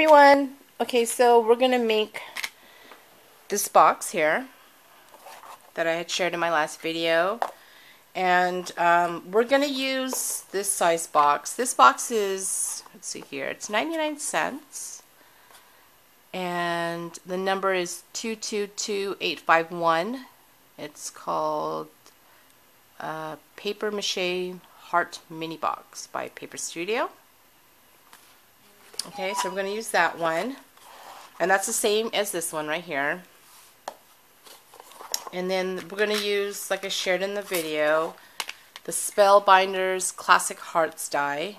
everyone. Okay, so we're going to make this box here that I had shared in my last video. And we're going to use this size box. This box is, let's see here, it's 99 cents. And the number is 222851. It's called Paper Mache Heart Mini Box by Paper Studio. Okay, so we're going to use that one. And that's the same as this one right here. And then we're going to use, like I shared in the video, the Spellbinders Classic Hearts die.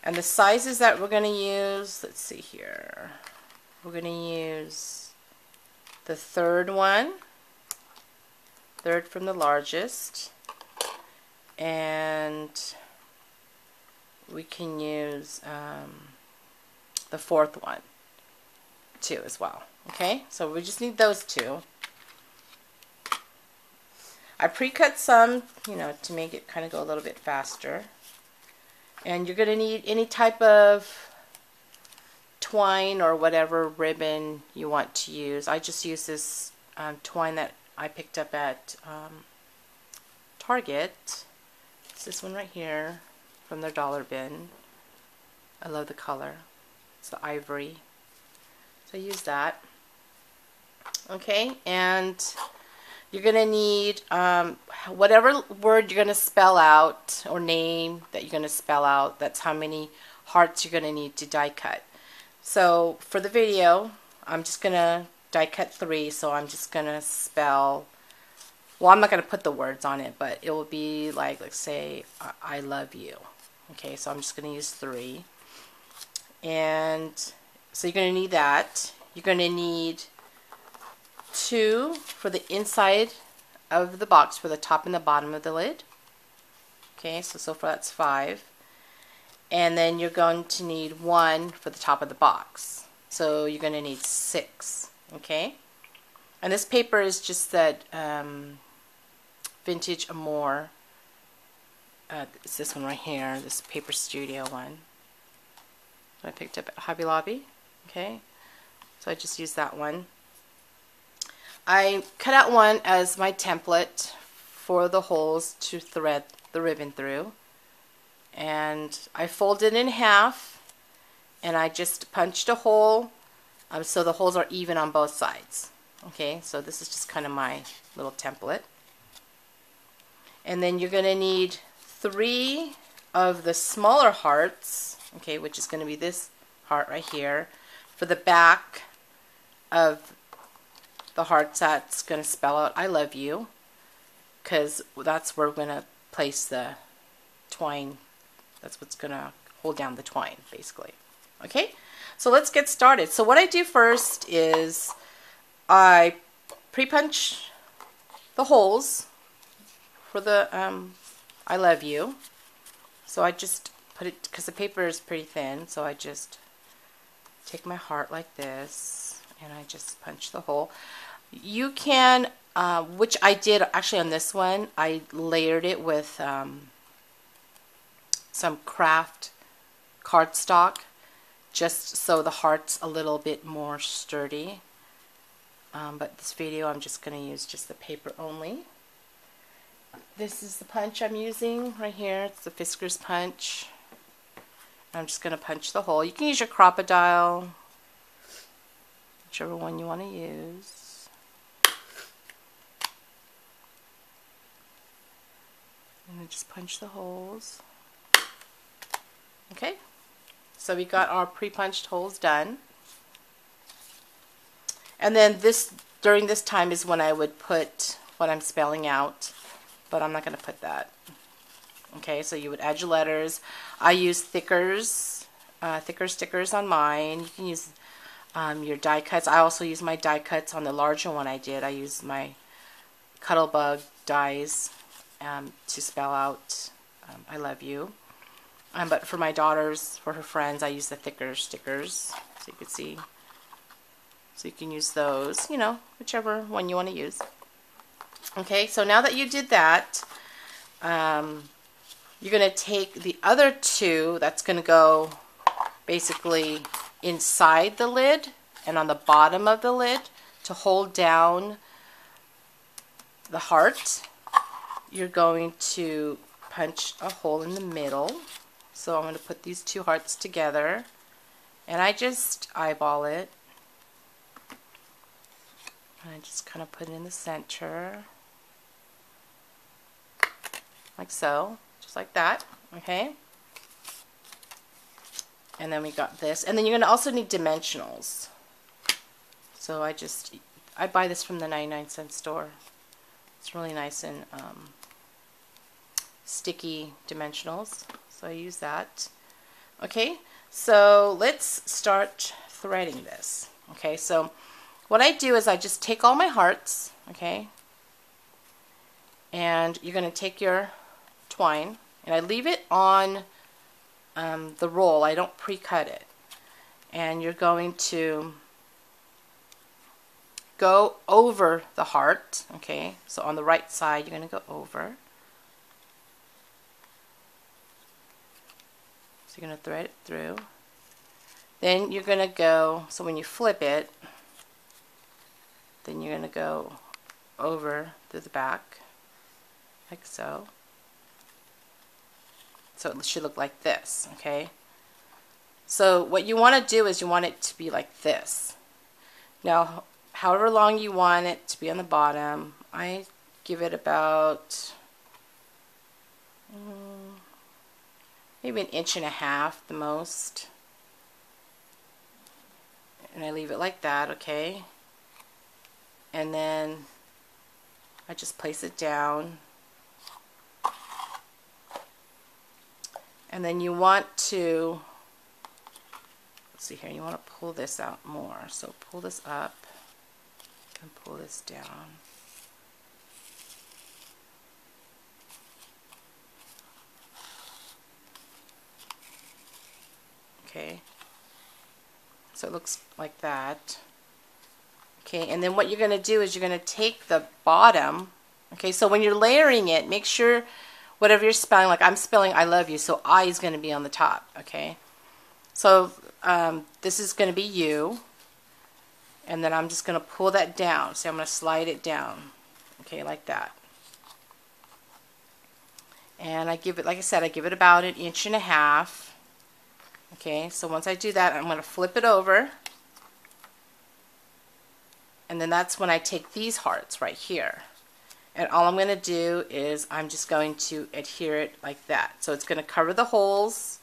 And the sizes that we're going to use, let's see here. We're going to use the third one, third from the largest, and we can use the fourth one too as well. Okay, so we just need those two. I pre-cut some, to make it kind of go a little bit faster. And you're going to need any type of twine or whatever ribbon you want to use. I just use this twine that I picked up at Target. It's this one right here from their dollar bin. I love the color. It's the Ivory. So I use that. Okay, and you're going to need whatever word you're going to spell out or name that you're going to spell out. That's how many hearts you're going to need to die cut. So for the video, I'm just going to die cut 3. So I'm just going to spell, well, I'm not going to put the words on it, but it will be like, let's say, I love you. Okay, so I'm just going to use 3. And so you're going to need that. You're going to need 2 for the inside of the box, for the top and the bottom of the lid. Okay, so far that's 5. And then you're going to need 1 for the top of the box. So you're going to need 6. Okay, and this paper is just that vintage Amour. It's this one right here, this Paper Studio one. I picked up at Hobby Lobby. Okay, so I just used that one. I cut out one as my template for the holes to thread the ribbon through. And I folded it in half and I just punched a hole so the holes are even on both sides. Okay, so this is just kind of my little template. And then you're going to need 3 of the smaller hearts, okay, which is going to be this heart right here, for the back of the hearts that's going to spell out I love you, because that's where we're going to place the twine. That's what's going to hold down the twine, basically. Okay, so let's get started. So what I do first is I pre-punch the holes for the I love you. So I just put it, because the paper is pretty thin, so I just take my heart like this and I just punch the hole. You can, which I did actually on this one, I layered it with some craft cardstock, just so the heart's a little bit more sturdy. But this video I'm just going to use just the paper only. This is the punch I'm using right here. It's the Fisker's punch. I'm just going to punch the hole. You can use your crocodile, whichever one you want to use. And then just punch the holes. Okay, so we got our pre-punched holes done. And then during this time is when I would put what I'm spelling out, but I'm not going to put that. Okay, so you would add your letters. I use thicker stickers on mine. You can use your die cuts. I also use my die cuts on the larger one I did. I used my Cuttlebug dies to spell out I love you. But for my daughters, for her friends, I use the thicker stickers, so you can see. So you can use those, whichever one you want to use. Okay, so now that you did that, you're going to take the other 2, that's going to go basically inside the lid and on the bottom of the lid to hold down the heart, you're going to punch a hole in the middle. So I'm going to put these two hearts together, and I just eyeball it. And I just kind of put it in the center, like so, just like that, okay? And then we got this, and then you're going to also need dimensionals. So I buy this from the 99-cent store. It's really nice and sticky dimensionals, so I use that. Okay, so let's start threading this. Okay, so what I do is I just take all my hearts, okay, and you're going to take your twine, and I leave it on the roll. I don't pre-cut it. And you're going to go over the heart, okay, so on the right side you're going to go over. So you're going to thread it through. Then you're going to go, so when you flip it, then you're going to go over to the back, like so. So it should look like this, okay? So what you want to do is you want it to be like this. Now, however long you want it to be on the bottom, I give it about maybe 1.5 inches the most. And I leave it like that, okay? And then I just place it down. And then you want to, let's see here, you want to pull this out more. So pull this up and pull this down. Okay, so it looks like that. Okay, and then what you're going to do is you're going to take the bottom. Okay, so when you're layering it, make sure whatever you're spelling, like I'm spelling I love you, so I is going to be on the top. Okay, so this is going to be you, and then I'm just going to pull that down. So I'm going to slide it down, okay, like that. And I give it, like I said, I give it about 1.5 inches. Okay, so once I do that, I'm going to flip it over, and then that's when I take these hearts right here. And all I'm going to do is I'm just going to adhere it like that. So it's going to cover the holes,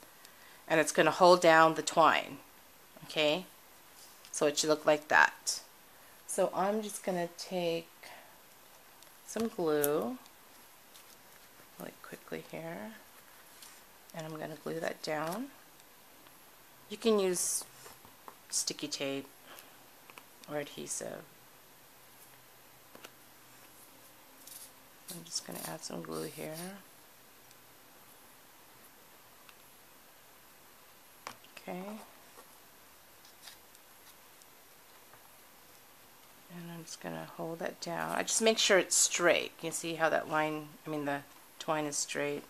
and it's going to hold down the twine. Okay, so it should look like that. So I'm just going to take some glue really quickly here, and I'm going to glue that down. You can use sticky tape or adhesive. I'm just going to add some glue here. Okay. And I'm just going to hold that down. I just make sure it's straight. You can see how that line, the twine is straight.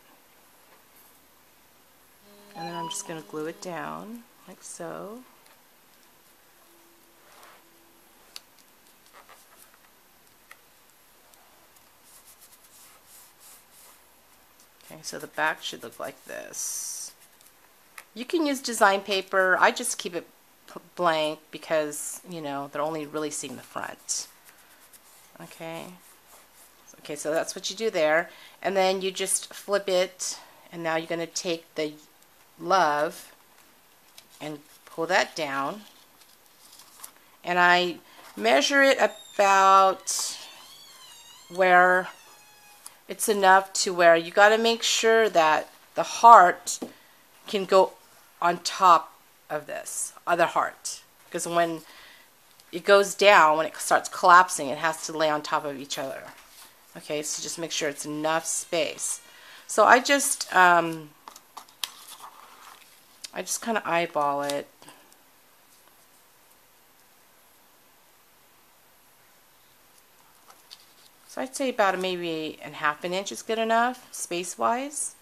And then I'm just going to glue it down, like so. Okay, so the back should look like this. You can use design paper. I just keep it blank because, they're only really seeing the front. Okay. Okay, so that's what you do there. And then you just flip it, and now you're going to take the love and pull that down, and I measure it about where it's enough to where you got to make sure that the heart can go on top of this other heart, because when it goes down, when it starts collapsing, it has to lay on top of each other. Okay, so just make sure it's enough space. So I just kind of eyeball it. So I'd say about maybe 1/2 inch is good enough, space-wise.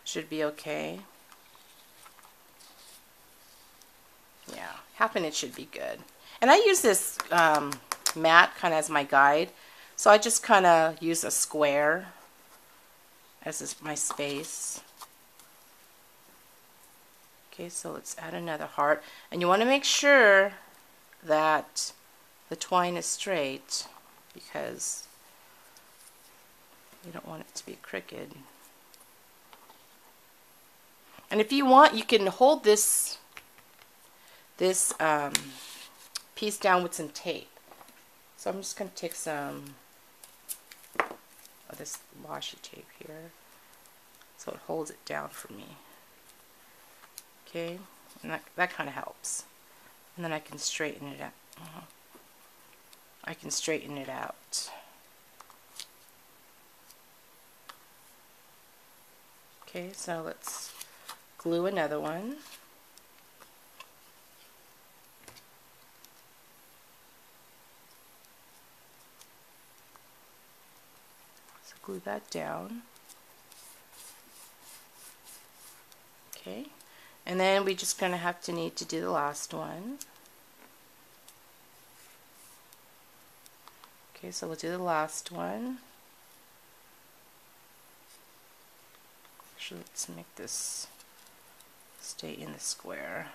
Should be okay. half an inch should be good. And I use this mat kind of as my guide, so I just kind of use a square as my space. Okay, so let's add another heart, and you want to make sure that the twine is straight because you don't want it to be crooked. And if you want, you can hold this piece down with some tape. So I'm just going to take some of this washi tape here so it holds it down for me. Okay, and that kind of helps. And then I can straighten it out. I can straighten it out. Okay, so let's glue another one. So glue that down. Okay, and then we just kind of need to do the last one. Okay, so we'll do the last one. Actually, let's make this stay in the square.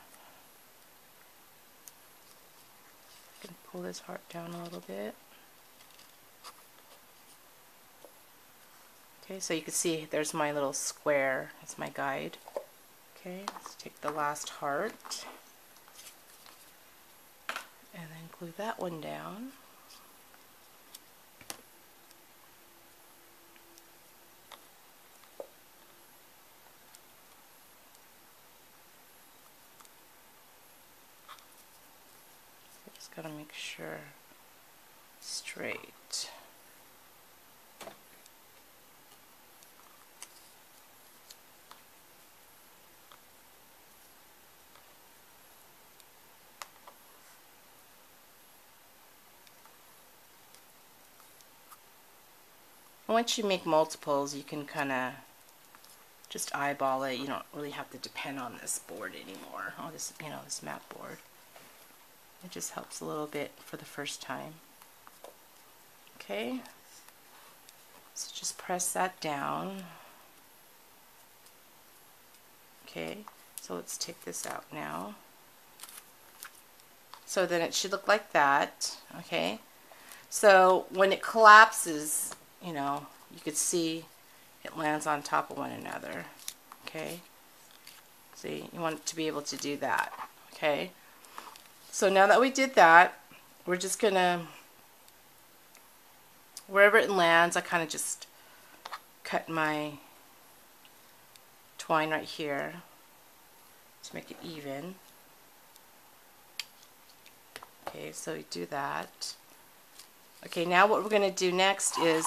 I can pull this heart down a little bit. Okay, so you can see there's my little square as my guide. Okay, let's take the last heart and then glue that one down. Just gotta make sure it's straight. Once you make multiples, you can kind of just eyeball it. You don't really have to depend on this board anymore, or this, this mat board. It just helps a little bit for the first time. Okay, so just press that down. Okay, so let's take this out now. So then it should look like that. Okay, so when it collapses, you could see it lands on top of one another. Okay, see, you want to be able to do that. Okay, so now that we did that, we're just gonna, wherever it lands, I kind of just cut my twine right here to make it even. Okay, so we do that. Okay, now what we're going to do next is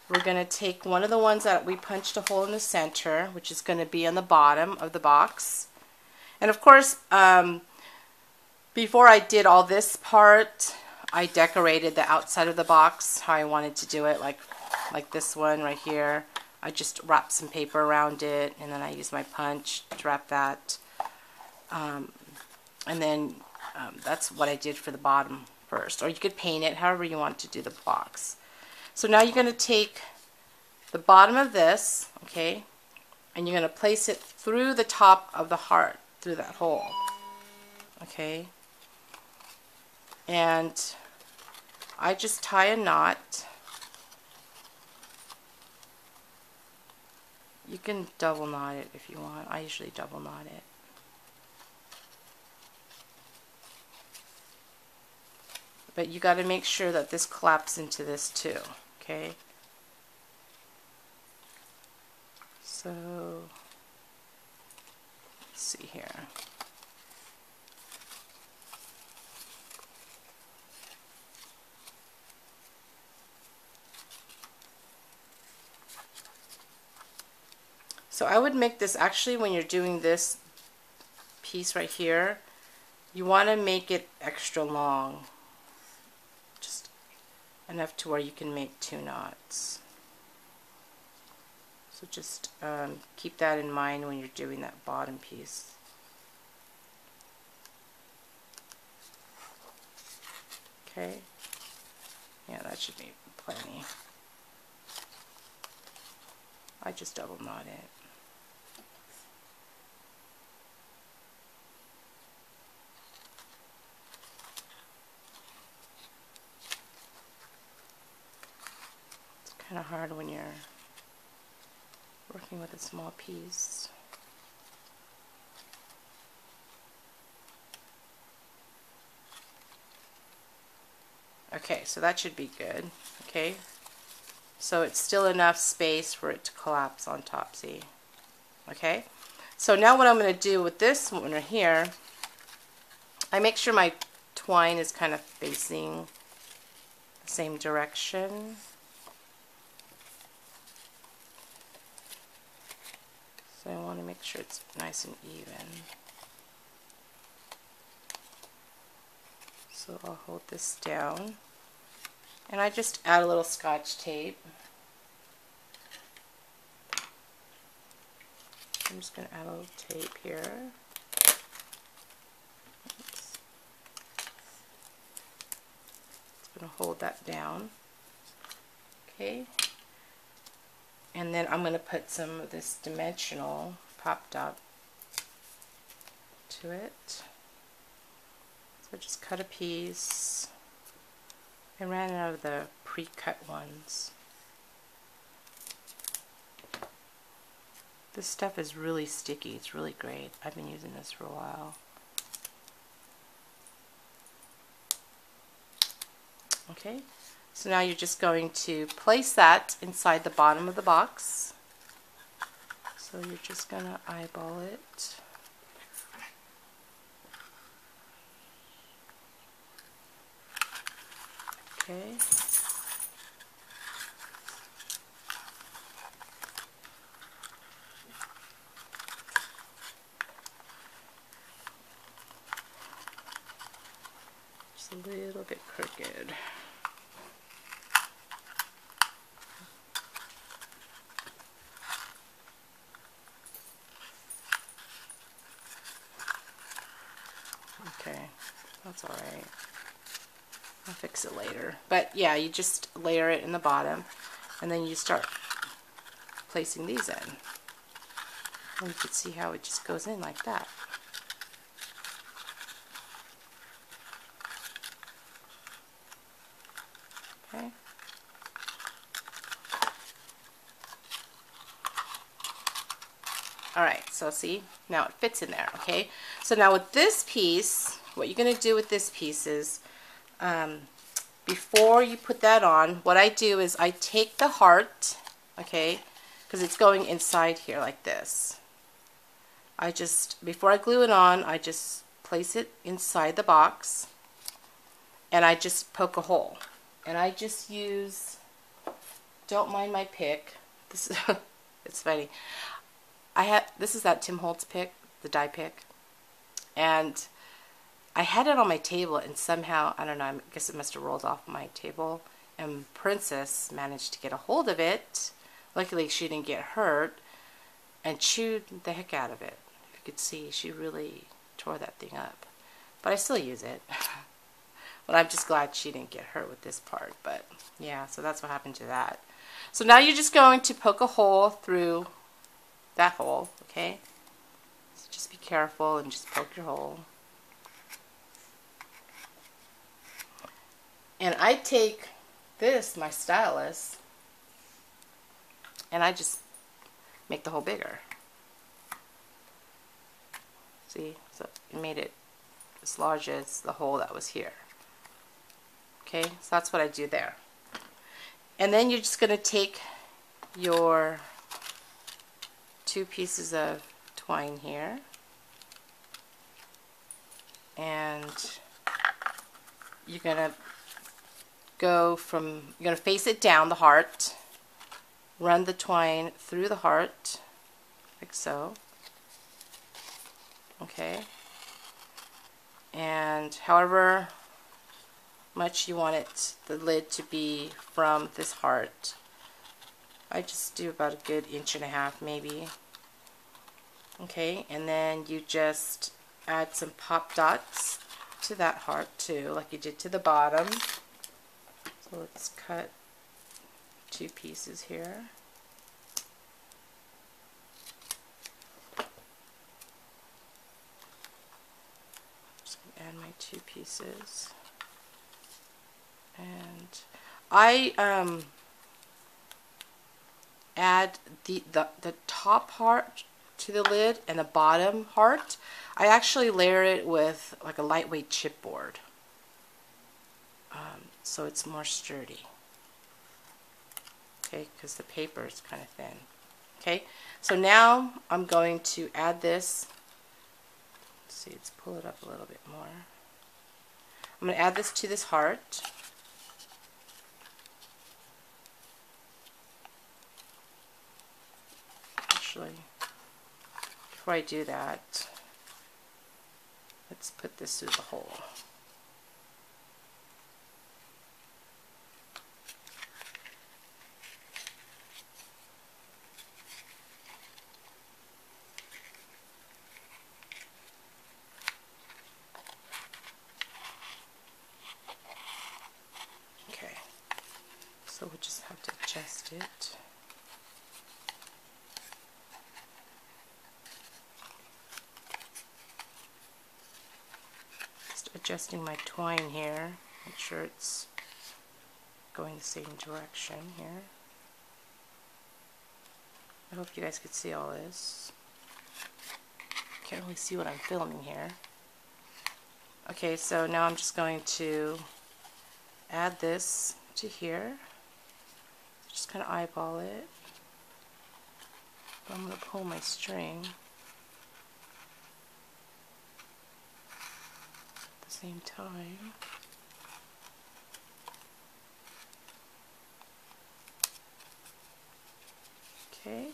we're going to take one of the ones that we punched a hole in the center, which is going to be on the bottom of the box. And of course, before I did all this part, I decorated the outside of the box how I wanted to do it, like this one right here. I just wrapped some paper around it, and then I used my punch to wrap that. And then that's what I did for the bottom first. Or you could paint it however you want to do the box. So now you're going to take the bottom of this, okay, and you're going to place it through the top of the heart, through that hole. Okay. And I just tie a knot. You can double knot it if you want. I usually double knot it. But you got to make sure that this collapses into this too, okay? So, let's see here. So I would make this, actually when you're doing this piece right here, you want to make it extra long. Just enough to where you can make 2 knots. So just keep that in mind when you're doing that bottom piece. Okay, yeah, that should be plenty. I just double knot it. It's kind of hard when you're working with a small piece. Okay, so that should be good. Okay, so it's still enough space for it to collapse on top, see? Okay, so now what I'm going to do with this one right here, I make sure my twine is kind of facing the same direction. So I want to make sure it's nice and even. So I'll hold this down, and I just add a little Scotch tape. I'm just going to add a little tape here. Oops. It's going to hold that down. Okay. And then I'm going to put some of this dimensional pop dot to it. So just cut a piece. I ran out of the pre-cut ones. This stuff is really sticky. It's really great. I've been using this for a while. Okay, so now you're just going to place that inside the bottom of the box. So you're just going to eyeball it. Okay. Just a little bit crooked. Okay, that's all right. I'll fix it later. But yeah, you just layer it in the bottom, and then you start placing these in. And you can see how it just goes in like that. Okay. Alright, so see, now it fits in there, okay? So now with this piece, what you're going to do with this piece is, before you put that on, what I do is I take the heart, okay, because it's going inside here like this. I just, before I glue it on, I just place it inside the box, and I just poke a hole. And I just use, don't mind my pick, this is, it's funny. This is that Tim Holtz pick, the die pick, and I had it on my table, and somehow, I don't know, I guess it must have rolled off my table, and Princess managed to get a hold of it. Luckily she didn't get hurt, and chewed the heck out of it. If you could see, she really tore that thing up. But I still use it. But I'm just glad she didn't get hurt with this part. But yeah, so that's what happened to that. So now you're just going to poke a hole through that hole, okay? So just be careful and just poke your hole. And I take this, my stylus, and I just make the hole bigger. See? So it made it as large as the hole that was here. Okay, so that's what I do there. And then you're just going to take your 2 pieces of twine here, and you're going to go from, you're going to face it down, the heart, run the twine through the heart, like so. Okay, and however much you want it, the lid to be from this heart, I just do about a good 1.5 inches maybe. Okay, and then you just add some pop dots to to that heart too, like you did to the bottom. So let's cut 2 pieces here. Just gonna add my 2 pieces. And I add the top heart to the lid and the bottom heart. I actually layer it with like a lightweight chipboard, so it's more sturdy. Okay, because the paper is kind of thin. Okay, so now I'm going to add this. Let's see, let's pull it up a little bit more. I'm going to add this to this heart. Actually, before I do that, let's put this through the hole. Okay, so we'll just have to adjust it. Adjusting my twine here, make sure it's going the same direction here. I hope you guys could see all this. Can't really see what I'm filming here. Okay, so now I'm just going to add this to here. Just kind of eyeball it. I'm going to pull my string at the same time. Okay,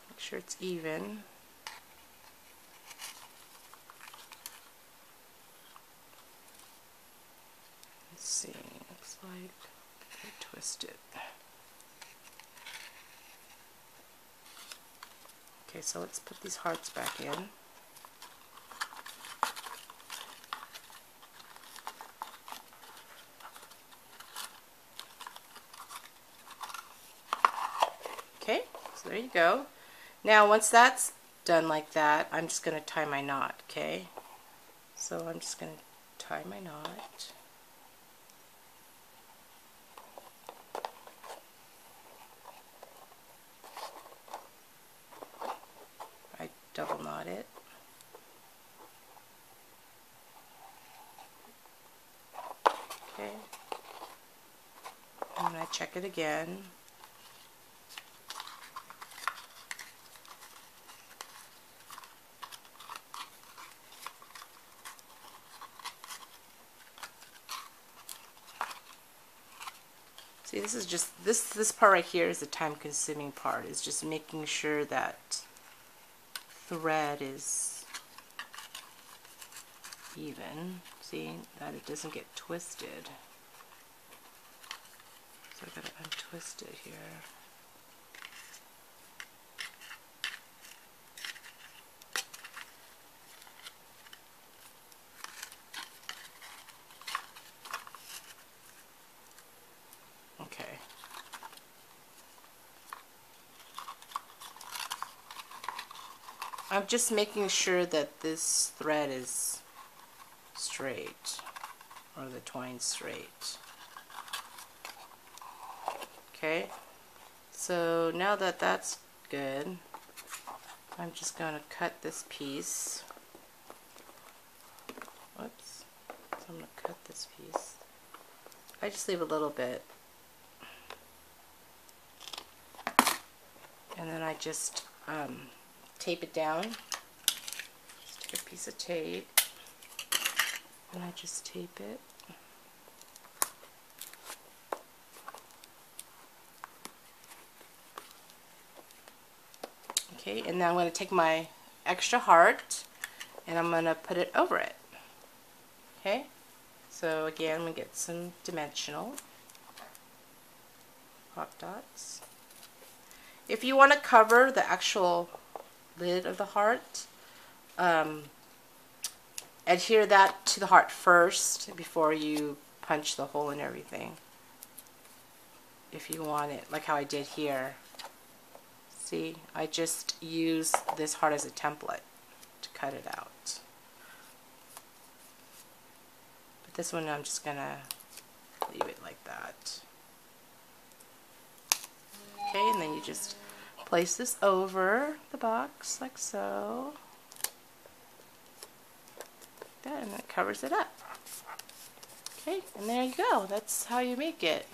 make sure it's even. Let's see, looks like I twist it. Okay, so let's put these hearts back in. Okay, so there you go. Now once that's done like that, I'm just going to tie my knot, okay? So I'm just going to tie my knot. I double knot it. Okay. And then I check it again. See, this is just, this part right here is the time-consuming part. Is just making sure that thread is even. See, that it doesn't get twisted. So I've got to untwist it here. Okay. I'm just making sure that this thread is straight, or the twine straight. Okay, so now that that's good, I'm just going to cut this piece. Whoops. So I'm going to cut this piece. I just leave a little bit. And then I just tape it down. Just take a piece of tape and I just tape it. Okay, and now I'm going to take my extra heart and I'm going to put it over it. Okay, so again, I'm going to get some dimensional pop dots. If you want to cover the actual lid of the heart, adhere that to the heart first before you punch the hole and everything. If you want it, like how I did here. See, I just use this heart as a template to cut it out. But this one I'm just gonna leave it like that. Okay, and then you just place this over the box like so. Like that, and that covers it up. Okay, and there you go. That's how you make it.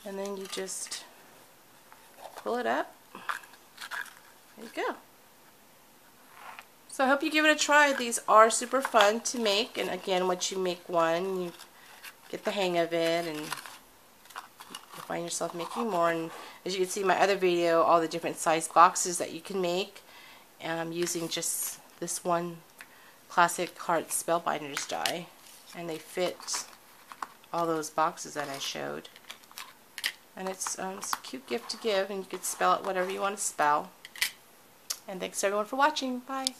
And then you just pull it up. There you go. So I hope you give it a try. These are super fun to make, and again, once you make one, you get the hang of it, and you find yourself making more. And as you can see in my other video, all the different size boxes that you can make, and I'm using just this one classic heart Spellbinders die, and they fit all those boxes that I showed. And it's a cute gift to give, and you could spell it whatever you want to spell. And thanks everyone for watching. Bye.